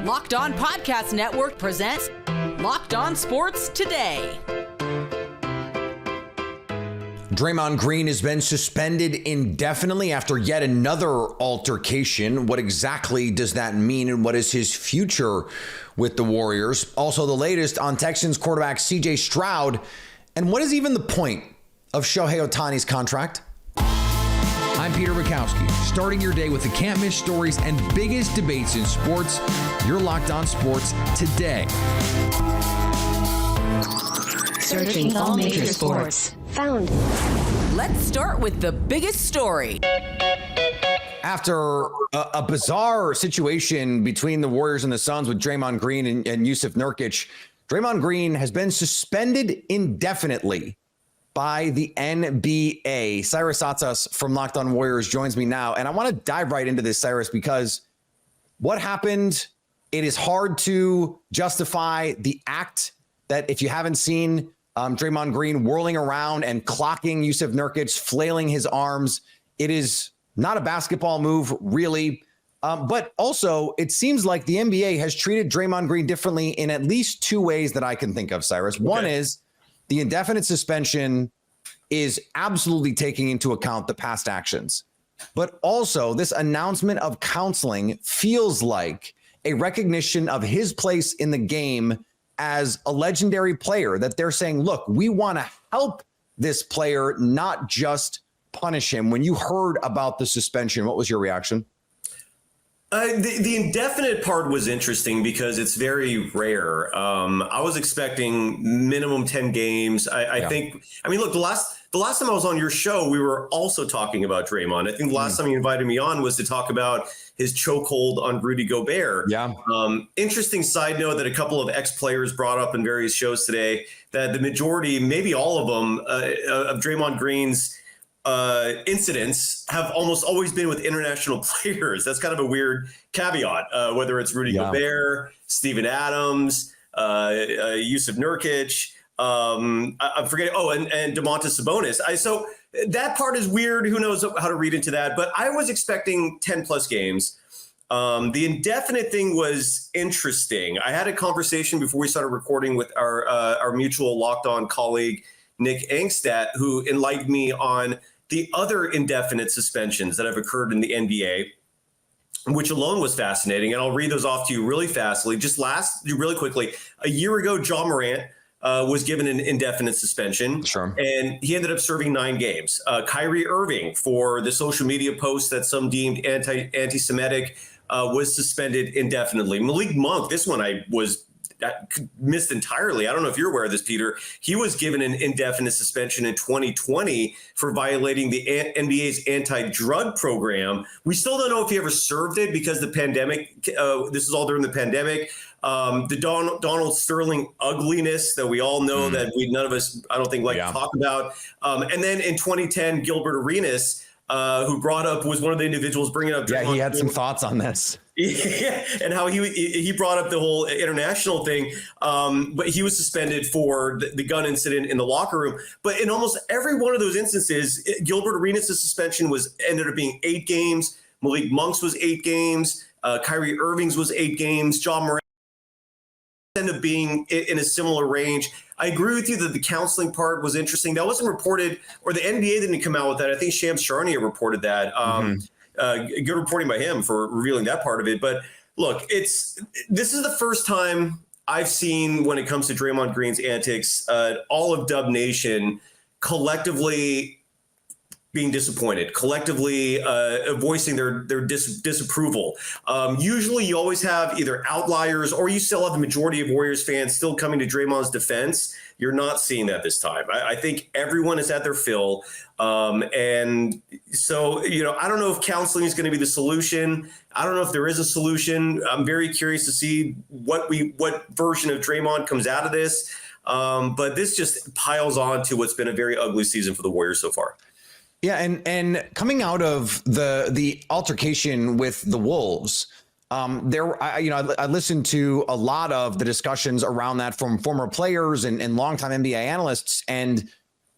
Locked On Podcast Network presents Locked On Sports Today. Draymond Green has been suspended indefinitely after yet another altercation. What exactly does that mean, and what is his future with the Warriors? Also, the latest on Texans quarterback CJ Stroud, and what is even the point of Shohei Ohtani's contract? I'm Peter Bukowski, starting your day with the can't-miss stories and biggest debates in sports. You're Locked On Sports Today. Searching all major sports. Found. Let's start with the biggest story. After a bizarre situation between the Warriors and the Suns with Draymond Green and Jusuf Nurkic, Draymond Green has been suspended indefinitely by the NBA. Cyrus Satsas from Locked On Warriors joins me now, and I want to dive right into this, Cyrus, because what happened, it is hard to justify the act that if you haven't seen Draymond Green whirling around and clocking Jusuf Nurkic, flailing his arms, it is not a basketball move, really. But also, it seems like the NBA has treated Draymond Green differently in at least two ways that I can think of, Cyrus. Okay. One is the indefinite suspension is absolutely taking into account the past actions. But also, this announcement of counseling feels like a recognition of his place in the game as a legendary player, that they're saying, look, we want to help this player, not just punish him. When you heard about the suspension, what was your reaction? The indefinite part was interesting because it's very rare. I was expecting minimum 10 games. I think, look, the last time I was on your show, we were also talking about Draymond. I think the last time you invited me on was to talk about his chokehold on Rudy Gobert. Yeah. Interesting side note that a couple of ex-players brought up in various shows today, that the majority, maybe all of them, of Draymond Green's incidents have almost always been with international players. That's kind of a weird caveat, whether it's Rudy Gobert, Steven Adams, Jusuf Nurkic, I'm forgetting. Oh, and Domantas Sabonis. So that part is weird. Who knows how to read into that? But I was expecting 10 plus games. The indefinite thing was interesting. I had a conversation before we started recording with our mutual Locked On colleague, Nick Angstadt, who enlightened me on the other indefinite suspensions that have occurred in the NBA, which alone was fascinating. And I'll read those off to you really fastly. Really quickly. A year ago, Ja Morant was given an indefinite suspension, and he ended up serving 9 games. Kyrie Irving, for the social media post that some deemed anti-Semitic, was suspended indefinitely. Malik Monk, this one I missed entirely. I don't know if you're aware of this, Peter. He was given an indefinite suspension in 2020 for violating the NBA's anti-drug program. We still don't know if he ever served it because the pandemic, this is all during the pandemic. The Donald Sterling ugliness that we all know that none of us, I don't think, like to talk about. And then in 2010, Gilbert Arenas, who was one of the individuals bringing up. Yeah, he had some thoughts on this. Yeah, and how he brought up the whole international thing, but he was suspended for the gun incident in the locker room. But in almost every one of those instances, Gilbert Arenas' suspension ended up being 8 games. Malik Monk's was 8 games. Kyrie Irving's was 8 games. Ja Morant ended up being in a similar range. I agree with you that the counseling part was interesting. That wasn't reported, or the NBA didn't come out with that. I think Shams Charania reported that. Good reporting by him for revealing that part of it. But look, this is the first time I've seen, when it comes to Draymond Green's antics, all of Dub Nation collectively being disappointed, collectively voicing their disapproval. Usually you always have either outliers, or you still have the majority of Warriors fans still coming to Draymond's defense. You're not seeing that this time. I think everyone has had their fill. And so, I don't know if counseling is going to be the solution. I don't know if there is a solution. I'm very curious to see what version of Draymond comes out of this. But this just piles on to what's been a very ugly season for the Warriors so far. Yeah, and coming out of the altercation with the Wolves, I listened to a lot of the discussions around that from former players and longtime NBA analysts, and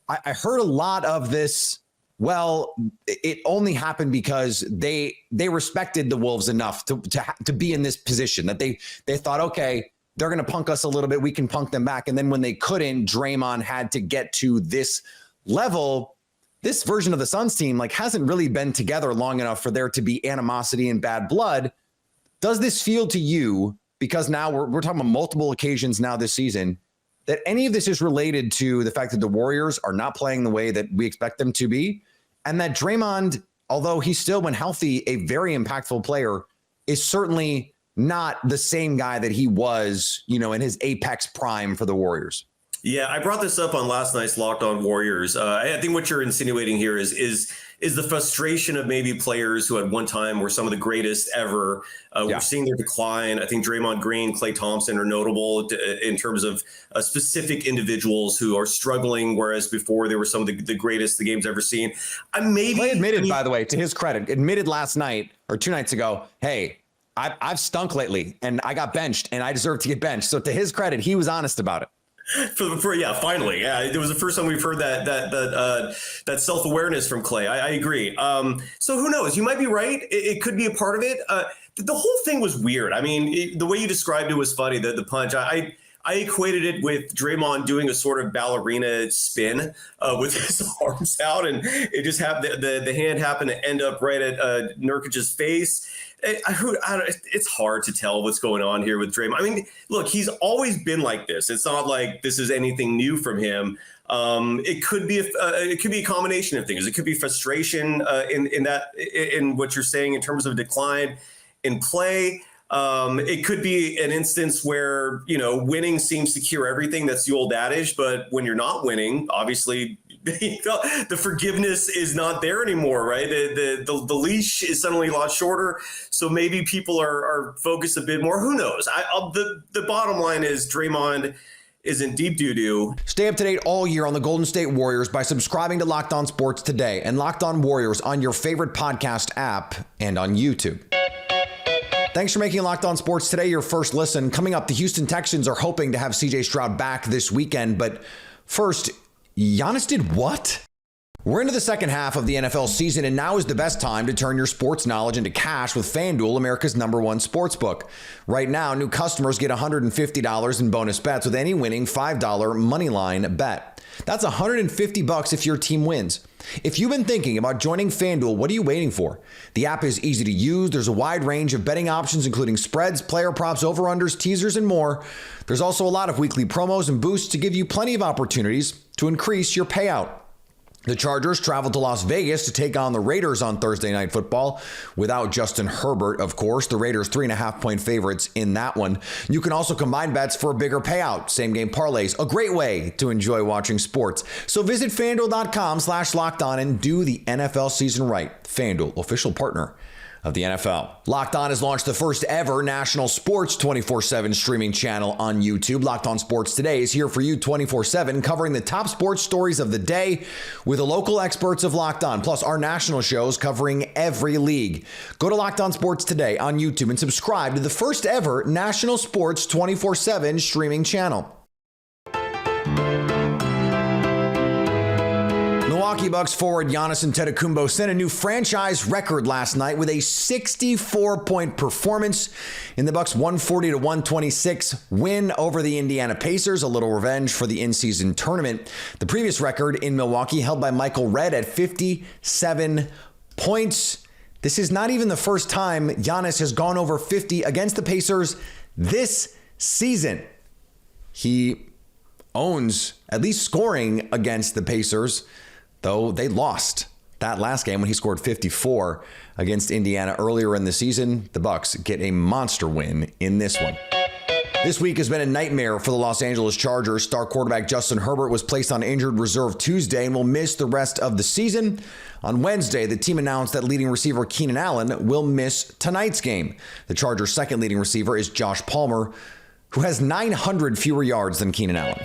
I heard a lot of this well, it only happened because they respected the Wolves enough to be in this position that they thought, okay, they're going to punk us a little bit. We can punk them back. And then when they couldn't, Draymond had to get to this level. This version of the Suns team hasn't really been together long enough for there to be animosity and bad blood. Does this feel to you, because now we're talking about multiple occasions now this season, that any of this is related to the fact that the Warriors are not playing the way that we expect them to be, and that Draymond, although he's still, when healthy, a very impactful player, is certainly not the same guy that he was, in his apex prime for the Warriors? Yeah, I brought this up on last night's Locked On Warriors. I think what you're insinuating here is the frustration of maybe players who at one time were some of the greatest ever. We're seeing their decline. I think Draymond Green, Klay Thompson are notable in terms of specific individuals who are struggling, whereas before they were some of the greatest the game's ever seen. Klay admitted, by the way, to his credit, last night or 2 nights ago, hey, I've stunk lately and I got benched and I deserve to get benched. So to his credit, he was honest about it. Finally. Yeah, it was the first time we've heard that self-awareness from Klay. I agree. So who knows? You might be right. It could be a part of it. The whole thing was weird. I mean, the way you described it was funny. The punch. I equated it with Draymond doing a sort of ballerina spin with his arms out, and it just had the hand happen to end up right at Nurkic's face. It's hard to tell what's going on here with Draymond. I mean, look, he's always been like this. It's not like this is anything new from him. It could be a combination of things. It could be frustration in what you're saying in terms of decline in play. It could be an instance where, winning seems to cure everything. That's the old adage. But when you're not winning, obviously, the forgiveness is not there anymore, right? The leash is suddenly a lot shorter. So maybe people are focused a bit more. Who knows? The bottom line is Draymond is in deep doo-doo. Stay up to date all year on the Golden State Warriors by subscribing to Locked On Sports today and Locked On Warriors on your favorite podcast app and on YouTube. Thanks for making Locked On Sports today your first listen. Coming up, the Houston Texans are hoping to have CJ Stroud back this weekend. But first, Giannis did what? We're into the second half of the NFL season, and now is the best time to turn your sports knowledge into cash with FanDuel, America's #1 sportsbook. Right now, new customers get $150 in bonus bets with any winning $5 moneyline bet. That's $150 if your team wins. If you've been thinking about joining FanDuel, what are you waiting for? The app is easy to use. There's a wide range of betting options, including spreads, player props, over-unders, teasers, and more. There's also a lot of weekly promos and boosts to give you plenty of opportunities to increase your payout. The Chargers traveled to Las Vegas to take on the Raiders on Thursday Night Football. Without Justin Herbert, of course, the Raiders 3.5-point favorites in that one. You can also combine bets for a bigger payout. Same game parlays, a great way to enjoy watching sports. So visit FanDuel.com/LockedOn and do the NFL season right. FanDuel, official partner of the NFL. Locked On has launched the first ever national sports 24/7 streaming channel on YouTube. Locked On Sports Today is here for you 24/7, covering the top sports stories of the day with the local experts of Locked On, plus our national shows covering every league. Go to Locked On Sports Today on YouTube and subscribe to the first ever national sports 24/7 streaming channel. Milwaukee Bucks forward Giannis Antetokuonmpo set a new franchise record last night with a 64-point performance in the Bucks' 140-126 win over the Indiana Pacers, a little revenge for the in-season tournament. The previous record in Milwaukee held by Michael Redd at 57 points. This is not even the first time Giannis has gone over 50 against the Pacers this season. He owns at least scoring against the Pacers, though they lost that last game when he scored 54 against Indiana earlier in the season. The Bucks get a monster win in this one. This week has been a nightmare for the Los Angeles Chargers. Star quarterback Justin Herbert was placed on injured reserve Tuesday and will miss the rest of the season. On Wednesday, the team announced that leading receiver Keenan Allen will miss tonight's game. The Chargers' second leading receiver is Josh Palmer, who has 900 fewer yards than Keenan Allen.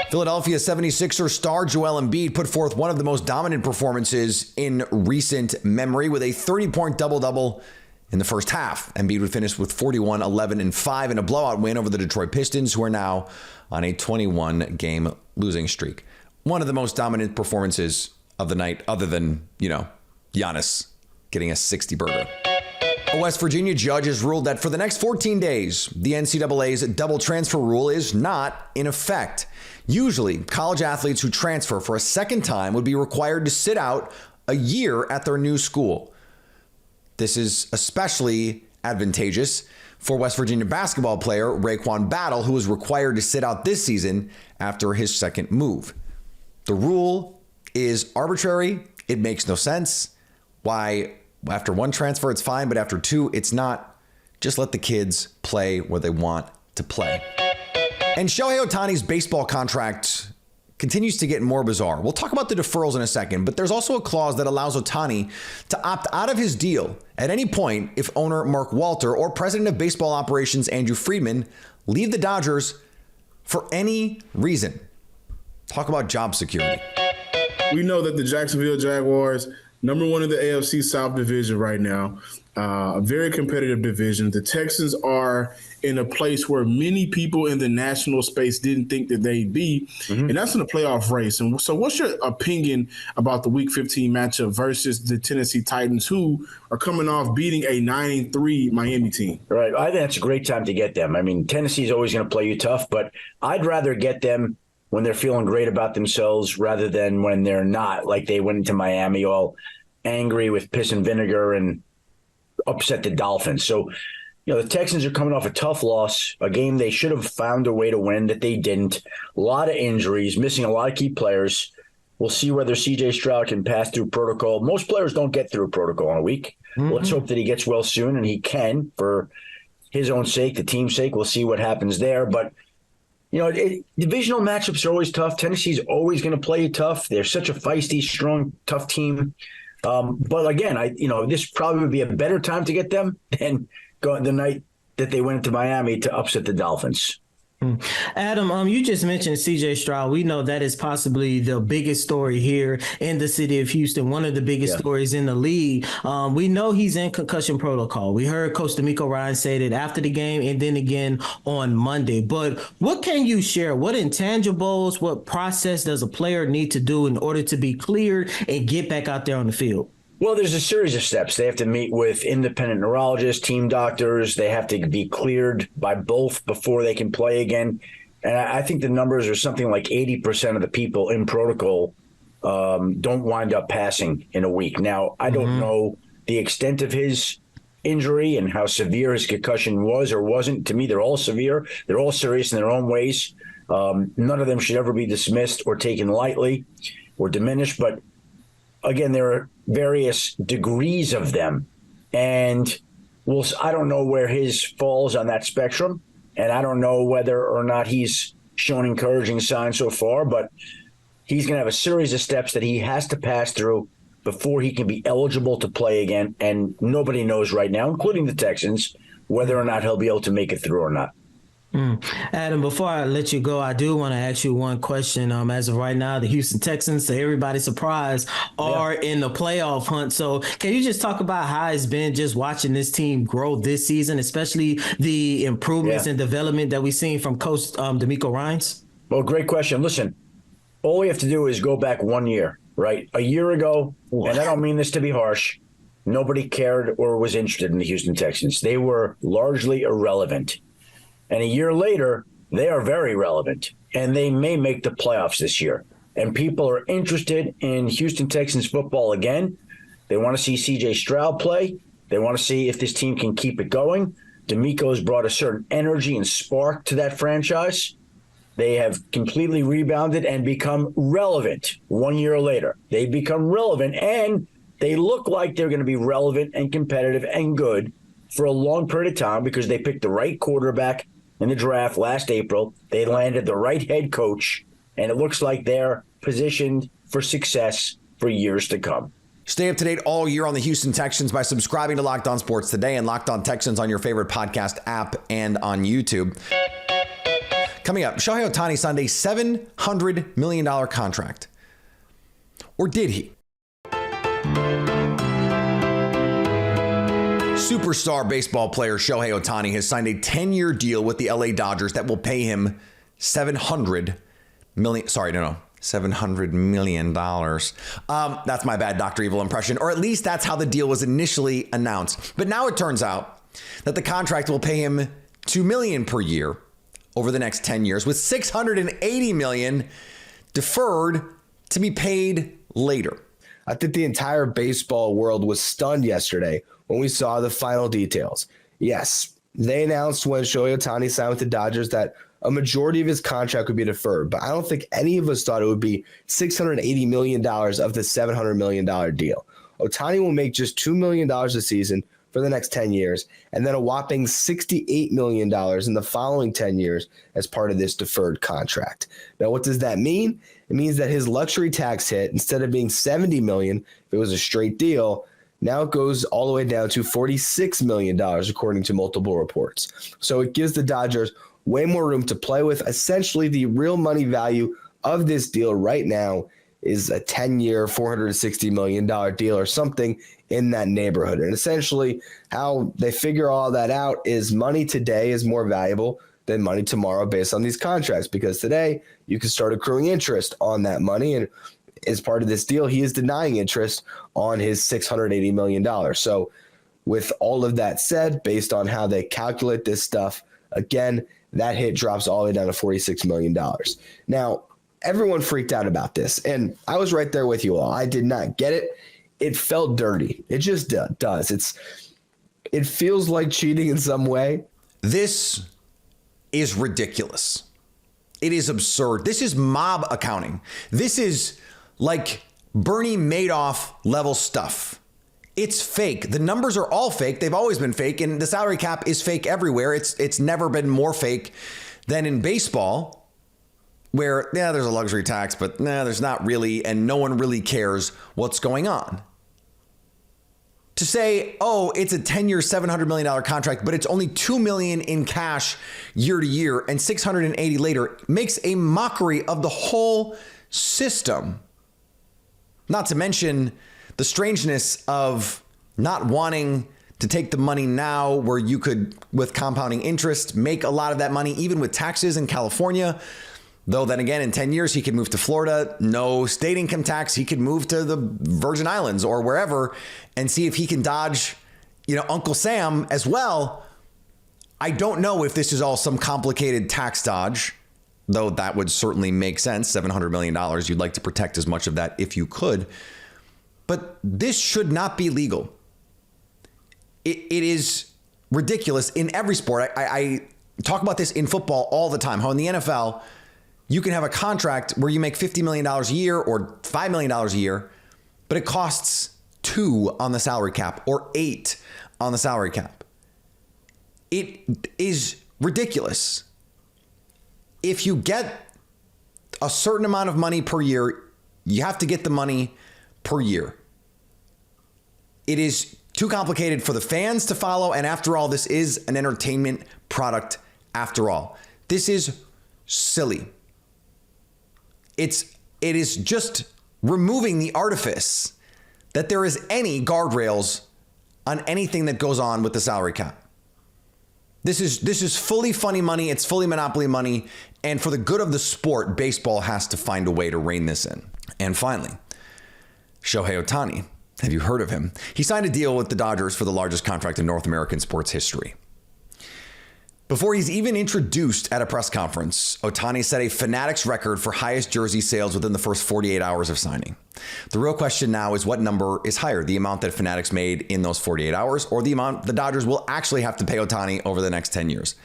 Philadelphia 76ers star Joel Embiid put forth one of the most dominant performances in recent memory with a 30-point double-double in the first half. Embiid would finish with 41, 11, and 5 in a blowout win over the Detroit Pistons, who are now on a 21-game losing streak. One of the most dominant performances of the night, other than, Giannis getting a 60 burger. A West Virginia judge has ruled that for the next 14 days, the NCAA's double transfer rule is not in effect. Usually, college athletes who transfer for a second time would be required to sit out a year at their new school. This is especially advantageous for West Virginia basketball player Raekwon Battle, who was required to sit out this season after his second move. The rule is arbitrary. It makes no sense. Why after one transfer it's fine, but after two it's not? Just let the kids play where they want to play. And Shohei Ohtani's baseball contract continues to get more bizarre. We'll talk about the deferrals in a second, but there's also a clause that allows Ohtani to opt out of his deal at any point if owner Mark Walter or president of baseball operations Andrew Friedman leave the Dodgers for any reason. Talk about job security. We know that the Jacksonville Jaguars, number one in the AFC South division right now, a very competitive division. The Texans are in a place where many people in the national space didn't think that they'd be, and that's in a playoff race. And so what's your opinion about the Week 15 matchup versus the Tennessee Titans, who are coming off beating a 9-3 Miami team? Right. I think that's a great time to get them. I mean, Tennessee's always going to play you tough, but I'd rather get them when they're feeling great about themselves rather than when they're not, like they went into Miami all angry with piss and vinegar and upset the Dolphins. So, the Texans are coming off a tough loss, a game they should have found a way to win that they didn't. A lot of injuries, missing a lot of key players. We'll see whether CJ Stroud can pass through protocol. Most players don't get through protocol in a week. Let's hope that he gets well soon, and he can for his own sake, the team's sake. We'll see what happens there. But, divisional matchups are always tough. Tennessee's always going to play you tough. They're such a feisty, strong, tough team. But again, this probably would be a better time to get them than the night that they went into Miami to upset the Dolphins. Adam, you just mentioned CJ Stroud. We know that is possibly the biggest story here in the city of Houston, one of the biggest stories in the league. We know he's in concussion protocol. We heard Coach D'Amico Ryans say that after the game and then again on Monday. But what can you share? What intangibles, what process does a player need to do in order to be cleared and get back out there on the field? Well, there's a series of steps. They have to meet with independent neurologists, team doctors. They have to be cleared by both before they can play again. And I think the numbers are something like 80% of the people in protocol don't wind up passing in a week. Now, I don't know the extent of his injury and how severe his concussion was or wasn't. To me, they're all severe. They're all serious in their own ways. None of them should ever be dismissed or taken lightly or diminished. But again, there are various degrees of them. And I don't know where his falls on that spectrum. And I don't know whether or not he's shown encouraging signs so far, but he's going to have a series of steps that he has to pass through before he can be eligible to play again. And nobody knows right now, including the Texans, whether or not he'll be able to make it through or not. Adam, before I let you go, I do want to ask you one question. As of right now, the Houston Texans, to everybody's surprise, are in the playoff hunt. So can you just talk about how it's been just watching this team grow this season, especially the improvements and development that we've seen from Coach D'Amico Ryans? Well, great question. Listen, all we have to do is go back 1 year, right? A year ago, and I don't mean this to be harsh, nobody cared or was interested in the Houston Texans. They were largely irrelevant. And a year later, they are very relevant, and they may make the playoffs this year. And people are interested in Houston Texans football again. They want to see CJ Stroud play. They want to see if this team can keep it going. D'Amico has brought a certain energy and spark to that franchise. They have completely rebounded and become relevant 1 year later. They've become relevant, and they look like they're going to be relevant and competitive and good for a long period of time because they picked the right quarterback in the draft last April. They landed the right head coach, and it looks like they're positioned for success for years to come. Stay up to date all year on the Houston Texans by subscribing to Locked On Sports Today and Locked On Texans on your favorite podcast app and on YouTube. Coming up, Shohei Ohtani signed a $700 million contract. Or did he? Superstar baseball player Shohei Ohtani has signed a 10-year deal with the LA Dodgers that will pay him $700 million. $700 million. That's my bad Dr. Evil impression, or at least that's how the deal was initially announced. But now it turns out that the contract will pay him $2 million per year over the next 10 years, with $680 million deferred to be paid later. I think the entire baseball world was stunned yesterday when we saw the final details. Yes, they announced when Shohei Ohtani signed with the Dodgers that a majority of his contract would be deferred, but I don't think any of us thought it would be $680 million of the $700 million deal. Ohtani will make just $2 million a season for the next 10 years, and then a whopping $68 million in the following 10 years as part of this deferred contract. Now, what does that mean? It means that his luxury tax hit, instead of being $70 million, if it was a straight deal, now it goes all the way down to $46 million, according to multiple reports. So it gives the Dodgers way more room to play with. Essentially, the real money value of this deal right now is a 10-year, $460 million deal or something in that neighborhood. And essentially, how they figure all that out is money today is more valuable than money tomorrow based on these contracts, because today you can start accruing interest on that money. And as part of this deal, he is denying interest on his $680 million. So with all of that said, based on how they calculate this stuff, again, that hit drops all the way down to $46 million. Now, everyone freaked out about this, and I was right there with you all. I did not get it. It felt dirty. It just does. It feels like cheating in some way. This is ridiculous. It is absurd. This is mob accounting. This is like Bernie Madoff level stuff. It's fake. The numbers are all fake. They've always been fake, and the salary cap is fake everywhere. It's never been more fake than in baseball, where, yeah, there's a luxury tax, but there's not really, and no one really cares what's going on. To say, oh, it's a 10-year, $700 million contract, but it's only $2 million in cash year to year and $680 later, makes a mockery of the whole system. Not to mention the strangeness of not wanting to take the money now, where you could, with compounding interest, make a lot of that money, even with taxes in California. Though then again, in 10 years, he could move to Florida, no state income tax. He could move to the Virgin Islands or wherever and see if he can dodge, Uncle Sam as well. I don't know if this is all some complicated tax dodge, though that would certainly make sense. $700 million. You'd like to protect as much of that if you could. But this should not be legal. It is ridiculous in every sport. I talk about this in football all the time, how in the NFL, you can have a contract where you make $50 million a year or $5 million a year, but it costs $2 on the salary cap or $8 on the salary cap. It is ridiculous. If you get a certain amount of money per year, you have to get the money per year. It is too complicated for the fans to follow. And after all, this is an entertainment product after all. This is silly. It is just removing the artifice that there is any guardrails on anything that goes on with the salary cap. This is fully funny money. It's fully monopoly money. And for the good of the sport, baseball has to find a way to rein this in. And finally, Shohei Ohtani. Have you heard of him? He signed a deal with the Dodgers for the largest contract in North American sports history. Before he's even introduced at a press conference, Ohtani set a Fanatics record for highest jersey sales within the first 48 hours of signing. The real question now is, what number is higher, the amount that Fanatics made in those 48 hours or the amount the Dodgers will actually have to pay Ohtani over the next 10 years?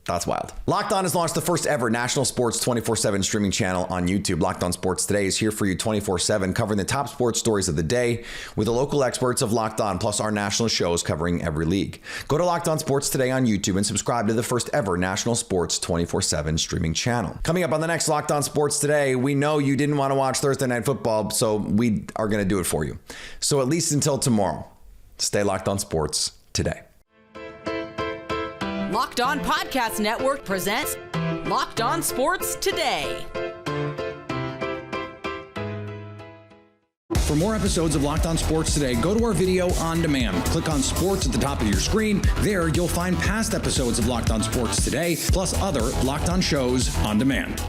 That's wild. Locked On has launched the first ever national sports 24/7 streaming channel on YouTube. Locked On Sports Today is here for you 24/7, covering the top sports stories of the day with the local experts of Locked On, plus our national shows covering every league. Go to Locked On Sports Today on YouTube and subscribe to the first ever national sports 24/7 streaming channel. Coming up on the next Locked On Sports Today, we know you didn't want to watch Thursday Night Football, so we are going to do it for you. So at least until tomorrow, stay locked on sports today. Locked On Podcast Network presents Locked On Sports Today. For more episodes of Locked On Sports Today, go to our video on demand. Click on Sports at the top of your screen. There, you'll find past episodes of Locked On Sports Today, plus other Locked On shows on demand.